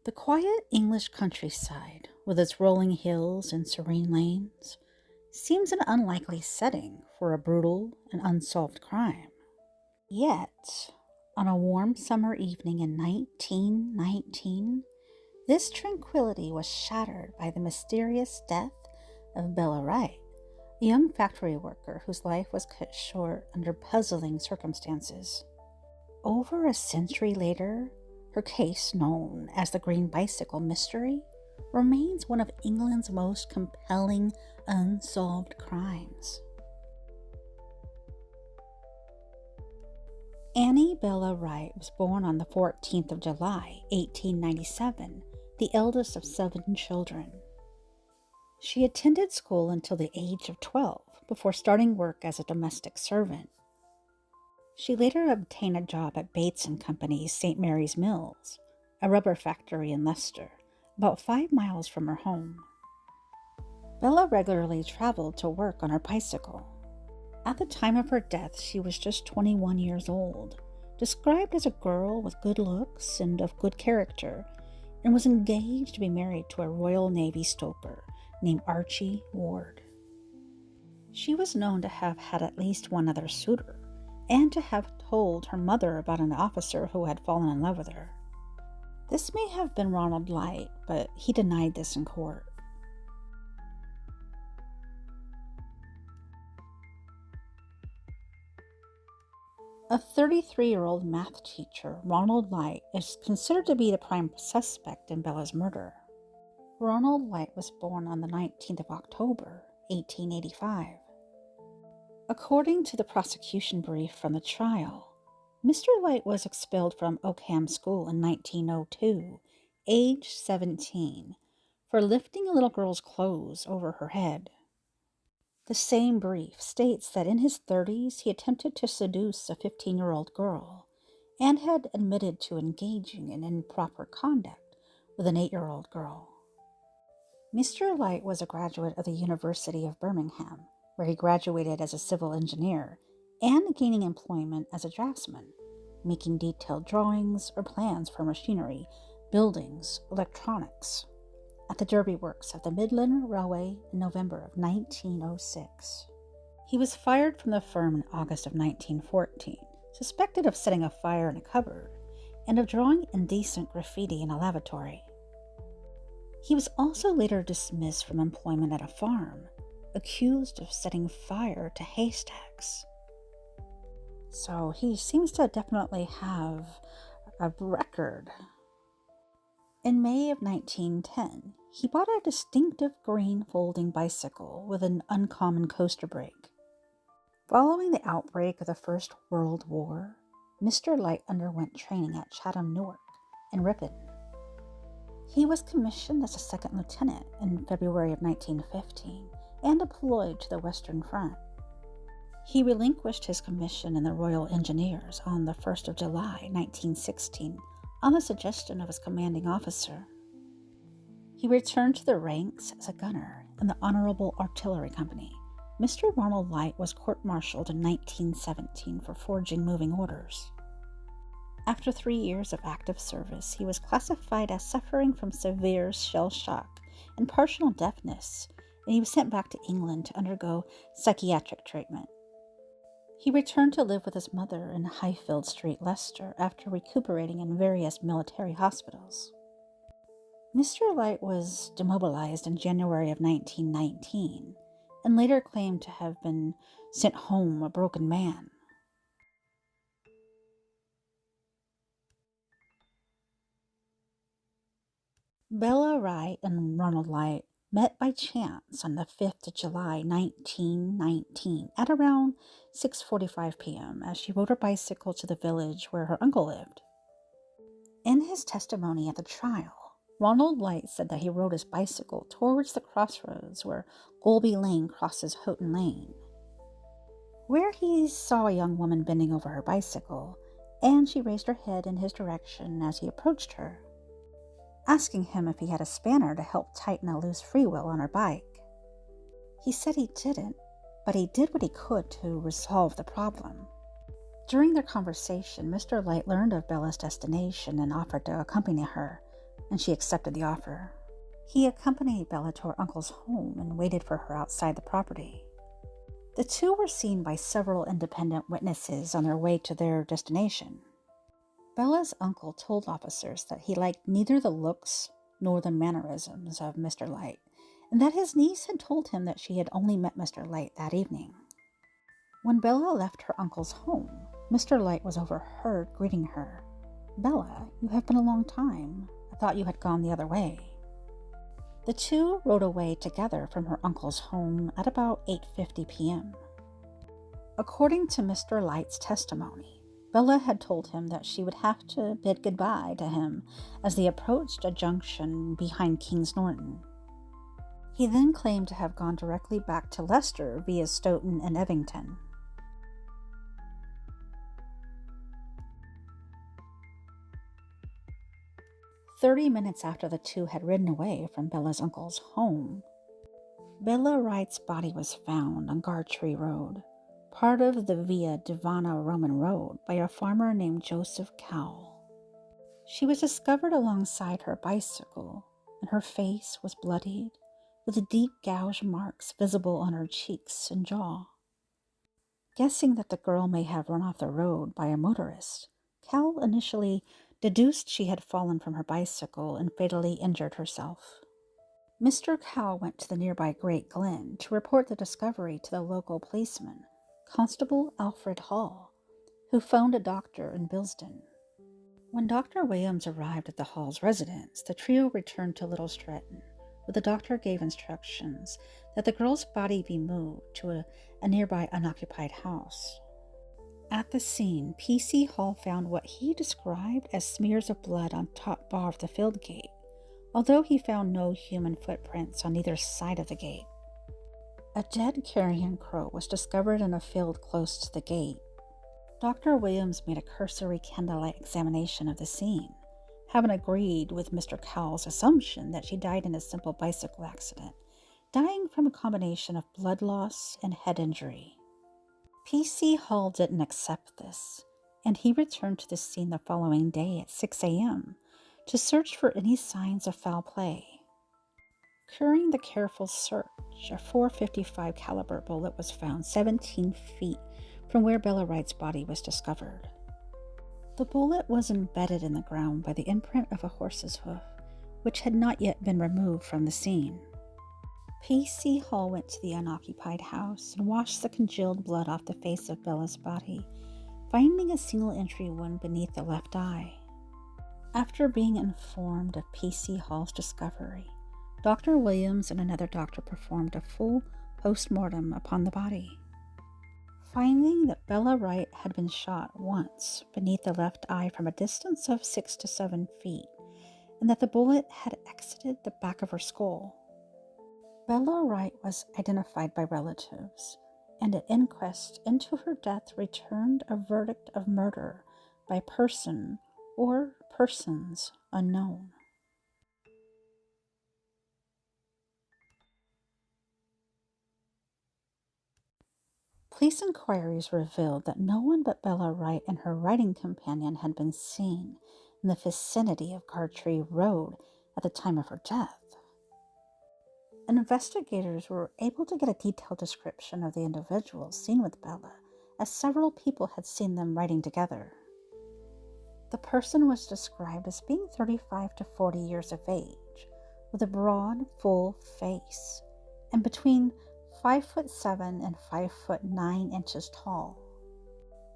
The quiet English countryside, with its rolling hills and serene lanes, seems an unlikely setting for a brutal and unsolved crime. Yet, on a warm summer evening in 1919, this tranquility was shattered by the mysterious death of Bella Wright, a young factory worker whose life was cut short under puzzling circumstances. Over a century later, her case, known as the Green Bicycle Mystery, remains one of England's most compelling unsolved crimes. Annie Bella Wright was born on the 14th of July, 1897, the eldest of 7 children. She attended school until the age of 12 before starting work as a domestic servant. She later obtained a job at Bates and Company's St. Mary's Mills, a rubber factory in Leicester, about 5 miles from her home. Bella regularly traveled to work on her bicycle. At the time of her death, she was just 21 years old, described as a girl with good looks and of good character, and was engaged to be married to a Royal Navy stoker named Archie Ward. She was known to have had at least one other suitor, and to have told her mother about an officer who had fallen in love with her. This may have been Ronald Light, but he denied this in court. A 33-year-old math teacher, Ronald Light, is considered to be the prime suspect in Bella's murder. Ronald Light was born on the 19th of October, 1885. According to the prosecution brief from the trial, Mr. Light was expelled from Oakham School in 1902, age 17, for lifting a little girl's clothes over her head. The same brief states that in his 30s he attempted to seduce a 15-year-old girl and had admitted to engaging in improper conduct with an 8-year-old girl. Mr. Light was a graduate of the University of Birmingham, where he graduated as a civil engineer and gaining employment as a draftsman, making detailed drawings or plans for machinery, buildings, electronics, at the Derby Works of the Midland Railway in November of 1906. He was fired from the firm in August of 1914, suspected of setting a fire in a cupboard and of drawing indecent graffiti in a lavatory. He was also later dismissed from employment at a farm, accused of setting fire to haystacks. So he seems to definitely have a record. In May of 1910, he bought a distinctive green folding bicycle with an uncommon coaster brake. Following the outbreak of the First World War, Mr. Light underwent training at Chatham, Newark, and Ripon. He was commissioned as a second lieutenant in February of 1915 and deployed to the Western Front. He relinquished his commission in the Royal Engineers on the 1st of July, 1916, on the suggestion of his commanding officer. He returned to the ranks as a gunner in the Honorable Artillery Company. Mr. Ronald Light was court-martialed in 1917 for forging moving orders. After 3 years of active service, he was classified as suffering from severe shell shock and partial deafness, and he was sent back to England to undergo psychiatric treatment. He returned to live with his mother in Highfield Street, Leicester, after recuperating in various military hospitals. Mr. Light was demobilized in January of 1919, and later claimed to have been sent home a broken man. Bella Wright and Ronald Light met by chance on the 5th of July, 1919, at around 6:45 p.m. as she rode her bicycle to the village where her uncle lived. In his testimony at the trial, Ronald Light said that he rode his bicycle towards the crossroads where Golby Lane crosses Houghton Lane, where he saw a young woman bending over her bicycle, and she raised her head in his direction as he approached her, asking him if he had a spanner to help tighten a loose freewheel on her bike. He said he didn't, but he did what he could to resolve the problem. During their conversation, Mr. Light learned of Bella's destination and offered to accompany her, and she accepted the offer. He accompanied Bella to her uncle's home and waited for her outside the property. The two were seen by several independent witnesses on their way to their destination. Bella's uncle told officers that he liked neither the looks nor the mannerisms of Mr. Light, and that his niece had told him that she had only met Mr. Light that evening. When Bella left her uncle's home, Mr. Light was overheard greeting her. "Bella, you have been a long time. I thought you had gone the other way." The two rode away together from her uncle's home at about 8:50 p.m. According to Mr. Light's testimony, Bella had told him that she would have to bid goodbye to him as they approached a junction behind Kings Norton. He then claimed to have gone directly back to Leicester via Stoughton and Evington. "30 minutes after the two had ridden away from Bella's uncle's home, Bella Wright's body was found on Gartree Road, part of the Via Divina Roman Road, by a farmer named Joseph Cowell. She was discovered alongside her bicycle, and her face was bloodied, with deep gouge marks visible on her cheeks and jaw. Guessing that the girl may have run off the road by a motorist, Cowell initially deduced she had fallen from her bicycle and fatally injured herself. Mr. Cowell went to the nearby Great Glen to report the discovery to the local policeman, Constable Alfred Hall, who phoned a doctor in Bilston. When Dr. Williams arrived at the Hall's residence, the trio returned to Little Stretton, where the doctor gave instructions that the girl's body be moved to a nearby unoccupied house. At the scene, P.C. Hall found what he described as smears of blood on top bar of the field gate, although he found no human footprints on either side of the gate. A dead carrion crow was discovered in a field close to the gate. Dr. Williams made a cursory candlelight examination of the scene, having agreed with Mr. Cowell's assumption that she died in a simple bicycle accident, dying from a combination of blood loss and head injury. P.C. Hall didn't accept this, and he returned to the scene the following day at 6 a.m. to search for any signs of foul play. During the careful search, a .455 caliber bullet was found 17 feet from where Bella Wright's body was discovered. The bullet was embedded in the ground by the imprint of a horse's hoof, which had not yet been removed from the scene. P.C. Hall went to the unoccupied house and washed the congealed blood off the face of Bella's body, finding a single entry wound beneath the left eye. After being informed of P.C. Hall's discovery, Dr. Williams and another doctor performed a full post-mortem upon the body, finding that Bella Wright had been shot once beneath the left eye from a distance of 6 to 7 feet, and that the bullet had exited the back of her skull. Bella Wright was identified by relatives, and an inquest into her death returned a verdict of murder by person or persons unknown. Police inquiries revealed that no one but Bella Wright and her riding companion had been seen in the vicinity of Gartree Road at the time of her death. Investigators were able to get a detailed description of the individuals seen with Bella, as several people had seen them riding together. The person was described as being 35 to 40 years of age, with a broad, full face, and between 5'7" and 5'9" tall.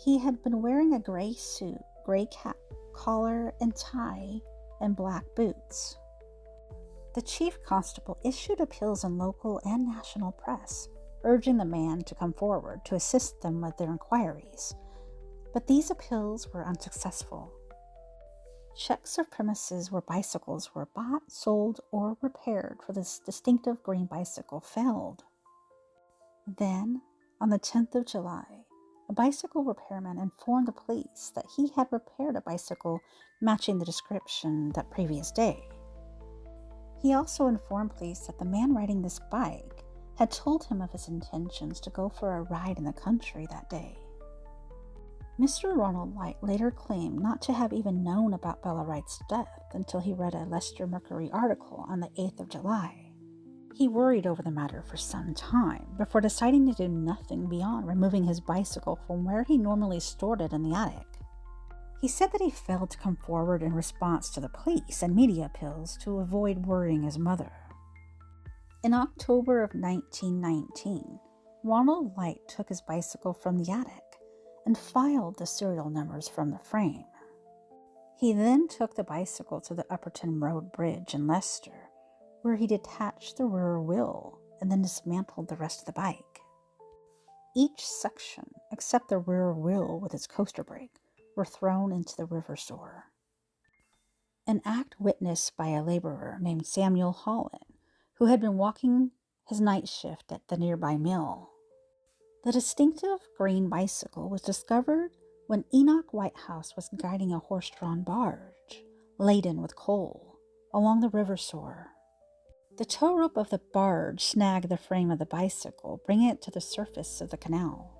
He had been wearing a gray suit, gray cap, collar and tie, and black boots. The chief constable issued appeals in local and national press, urging the man to come forward to assist them with their inquiries, but these appeals were unsuccessful. Checks of premises where bicycles were bought, sold, or repaired for this distinctive green bicycle failed. Then, on the 10th of July, a bicycle repairman informed the police that he had repaired a bicycle matching the description that previous day. He also informed police that the man riding this bike had told him of his intentions to go for a ride in the country that day. Mr. Ronald Light later claimed not to have even known about Bella Wright's death until he read a Leicester Mercury article on the 8th of July. He worried over the matter for some time before deciding to do nothing beyond removing his bicycle from where he normally stored it in the attic. He said that he failed to come forward in response to the police and media appeals to avoid worrying his mother. In October of 1919, Ronald Light took his bicycle from the attic and filed the serial numbers from the frame. He then took the bicycle to the Upperton Road Bridge in Leicester, where he detached the rear wheel and then dismantled the rest of the bike. Each section, except the rear wheel with its coaster brake, were thrown into the river Soar. An act witnessed by a laborer named Samuel Holland, who had been walking his night shift at the nearby mill. The distinctive green bicycle was discovered when Enoch Whitehouse was guiding a horse-drawn barge, laden with coal, along the river Soar. The tow rope of the barge snagged the frame of the bicycle, bringing it to the surface of the canal.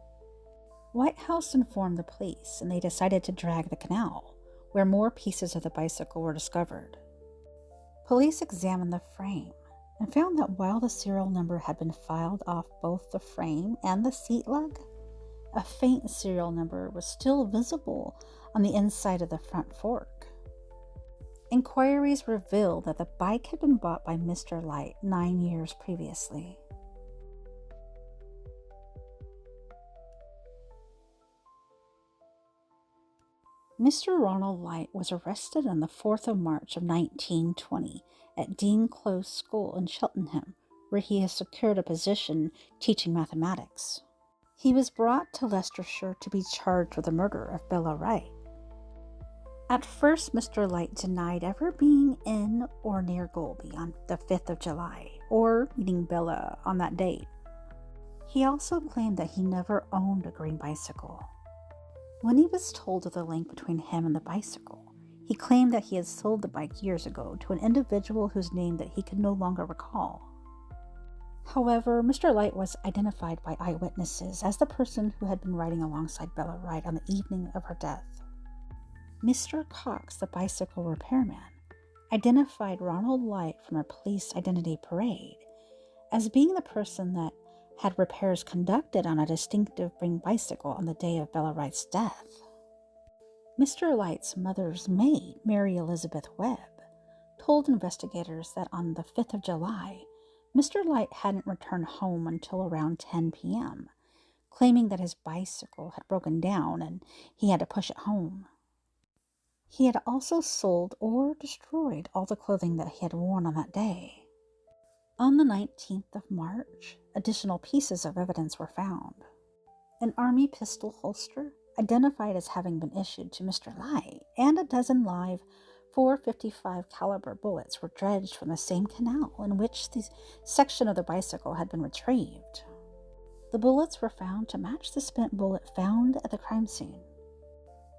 Whitehouse informed the police, and they decided to drag the canal, where more pieces of the bicycle were discovered. Police examined the frame and found that while the serial number had been filed off both the frame and the seat lug, a faint serial number was still visible on the inside of the front fork. Inquiries revealed that the bike had been bought by Mr. Light 9 years previously. Mr. Ronald Light was arrested on the 4th of March of 1920 at Dean Close School in Cheltenham, where he has secured a position teaching mathematics. He was brought to Leicestershire to be charged with the murder of Bella Wright. At first, Mr. Light denied ever being in or near Golby on the 5th of July, or meeting Bella on that date. He also claimed that he never owned a green bicycle. When he was told of the link between him and the bicycle, he claimed that he had sold the bike years ago to an individual whose name that he could no longer recall. However, Mr. Light was identified by eyewitnesses as the person who had been riding alongside Bella Wright on the evening of her death. Mr. Cox, the bicycle repairman, identified Ronald Light from a police identity parade as being the person that had repairs conducted on a distinctive green bicycle on the day of Bella Wright's death. Mr. Light's mother's maid, Mary Elizabeth Webb, told investigators that on the 5th of July, Mr. Light hadn't returned home until around 10 p.m., claiming that his bicycle had broken down and he had to push it home. He had also sold or destroyed all the clothing that he had worn on that day. On the 19th of March, additional pieces of evidence were found. An army pistol holster, identified as having been issued to Mr. Light, and a dozen live .455 caliber bullets were dredged from the same canal in which the section of the bicycle had been retrieved. The bullets were found to match the spent bullet found at the crime scene.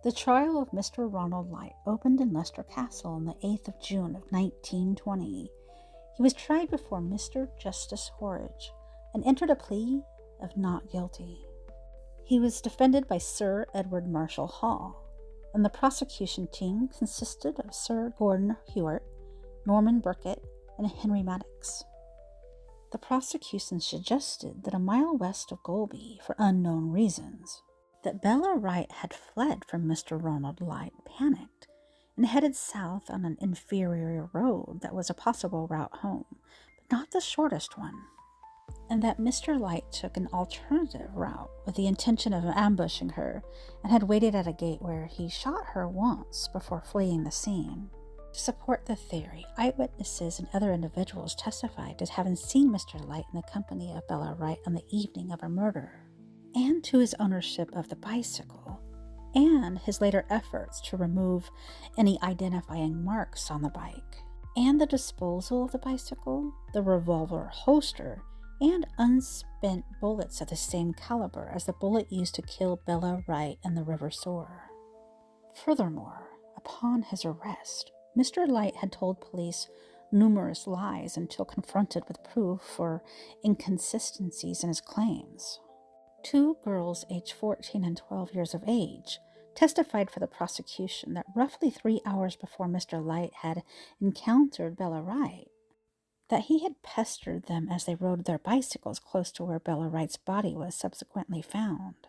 The trial of Mr. Ronald Light opened in Leicester Castle on the 8th of June of 1920. He was tried before Mr. Justice Horridge and entered a plea of not guilty. He was defended by Sir Edward Marshall Hall, and the prosecution team consisted of Sir Gordon Hewart, Norman Burkett, and Henry Maddox. The prosecution suggested that a mile west of Golby, for unknown reasons, that Bella Wright had fled from Mr. Ronald Light, panicked, and headed south on an inferior road that was a possible route home, but not the shortest one, and that Mr. Light took an alternative route with the intention of ambushing her and had waited at a gate where he shot her once before fleeing the scene. To support the theory, eyewitnesses and other individuals testified as having seen Mr. Light in the company of Bella Wright on the evening of her murder, and to his ownership of the bicycle, and his later efforts to remove any identifying marks on the bike, and the disposal of the bicycle, the revolver holster, and unspent bullets of the same caliber as the bullet used to kill Bella Wright in the River Soar. Furthermore, upon his arrest, Mr. Light had told police numerous lies until confronted with proof or inconsistencies in his claims. Two girls aged 14 and 12 years of age testified for the prosecution that roughly 3 hours before Mr. Light had encountered Bella Wright, that he had pestered them as they rode their bicycles close to where Bella Wright's body was subsequently found.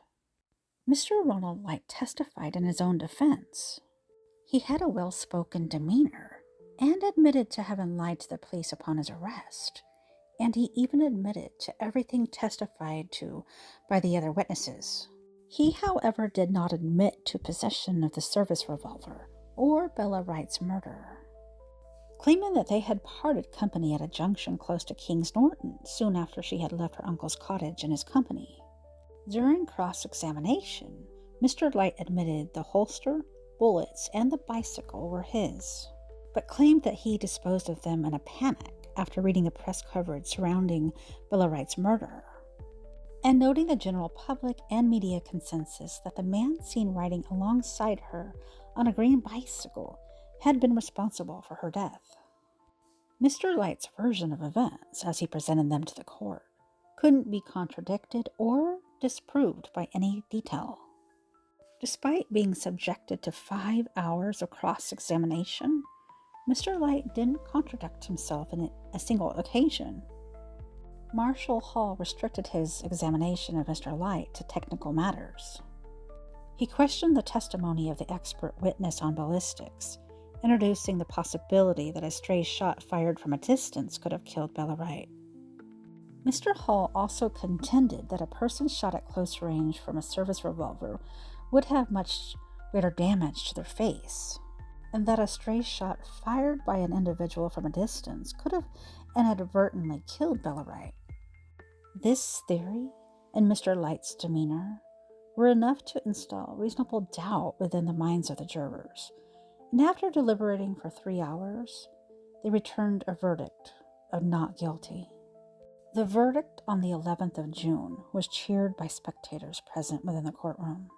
Mr. Ronald Light testified in his own defense. He had a well-spoken demeanor and admitted to having lied to the police upon his arrest, and he even admitted to everything testified to by the other witnesses. He, however, did not admit to possession of the service revolver or Bella Wright's murder, claiming that they had parted company at a junction close to King's Norton soon after she had left her uncle's cottage in his company. During cross-examination, Mr. Light admitted the holster, bullets, and the bicycle were his, but claimed that he disposed of them in a panic after reading the press coverage surrounding Bella Wright's murder, and noting the general public and media consensus that the man seen riding alongside her on a green bicycle had been responsible for her death. Mr. Light's version of events, as he presented them to the court, couldn't be contradicted or disproved by any detail. Despite being subjected to 5 hours of cross-examination, Mr. Light didn't contradict himself on a single occasion. Marshal Hall restricted his examination of Mr. Light to technical matters. He questioned the testimony of the expert witness on ballistics, introducing the possibility that a stray shot fired from a distance could have killed Bella Wright. Mr. Hall also contended that a person shot at close range from a service revolver would have much greater damage to their face, and that a stray shot fired by an individual from a distance could have inadvertently killed Bella Wright. This theory and Mr. Light's demeanor were enough to install reasonable doubt within the minds of the jurors, and after deliberating for 3 hours, they returned a verdict of not guilty. The verdict on the 11th of June was cheered by spectators present within the courtroom.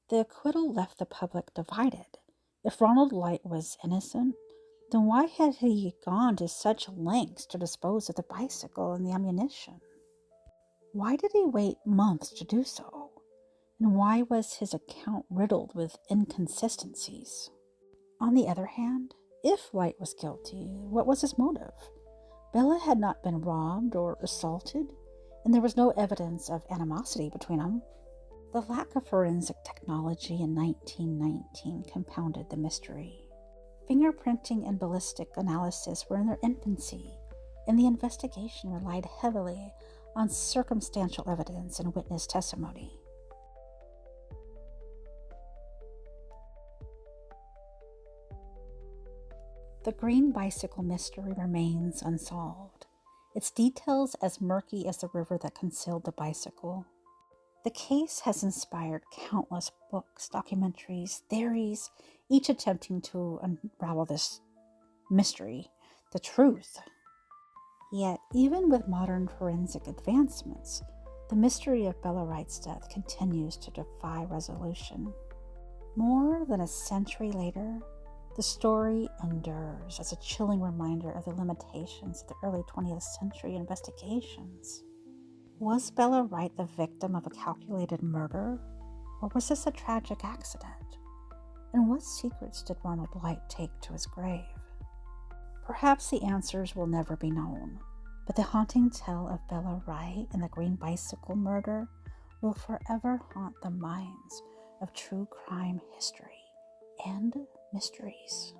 The acquittal left the public divided. If Ronald Light was innocent, then why had he gone to such lengths to dispose of the bicycle and the ammunition? Why did he wait months to do so? And why was his account riddled with inconsistencies? On the other hand, if Light was guilty, what was his motive? Bella had not been robbed or assaulted, and there was no evidence of animosity between them. The lack of forensic technology in 1919 compounded the mystery. Fingerprinting and ballistic analysis were in their infancy, and the investigation relied heavily on circumstantial evidence and witness testimony. The green bicycle mystery remains unsolved, its details as murky as the river that concealed the bicycle. The case has inspired countless books, documentaries, theories, each attempting to unravel this mystery, the truth. Yet, even with modern forensic advancements, the mystery of Bella Wright's death continues to defy resolution. More than a century later, the story endures as a chilling reminder of the limitations of the early 20th century investigations. Was Bella Wright the victim of a calculated murder, or was this a tragic accident? And what secrets did Ronald Light take to his grave? Perhaps the answers will never be known, but the haunting tale of Bella Wright and the green bicycle murder will forever haunt the minds of true crime history and mysteries.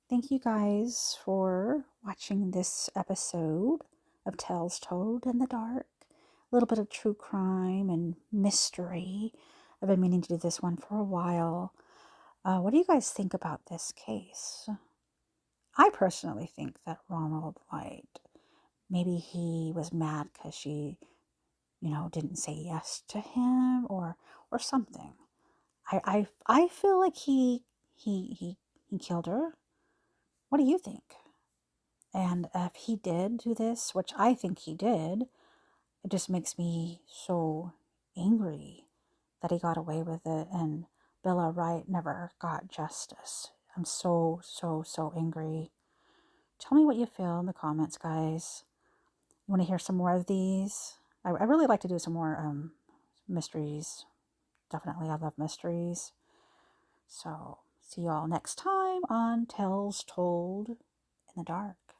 Thank you guys for watching this episode of Tales Told in the Dark. A little bit of true crime and mystery. I've been meaning to do this one for a while. What do you guys think about this case? I personally think that Ronald Light, maybe he was mad because she, didn't say yes to him or something. I feel like he killed her. What do you think? And if he did do this, which I think he did, it just makes me so angry that he got away with it and Bella Wright never got justice. I'm so angry. Tell me what you feel in the comments, guys. You want to hear some more of these? I really like to do some more mysteries. Definitely, I love mysteries. So, see you all next time on Tales Told in the Dark.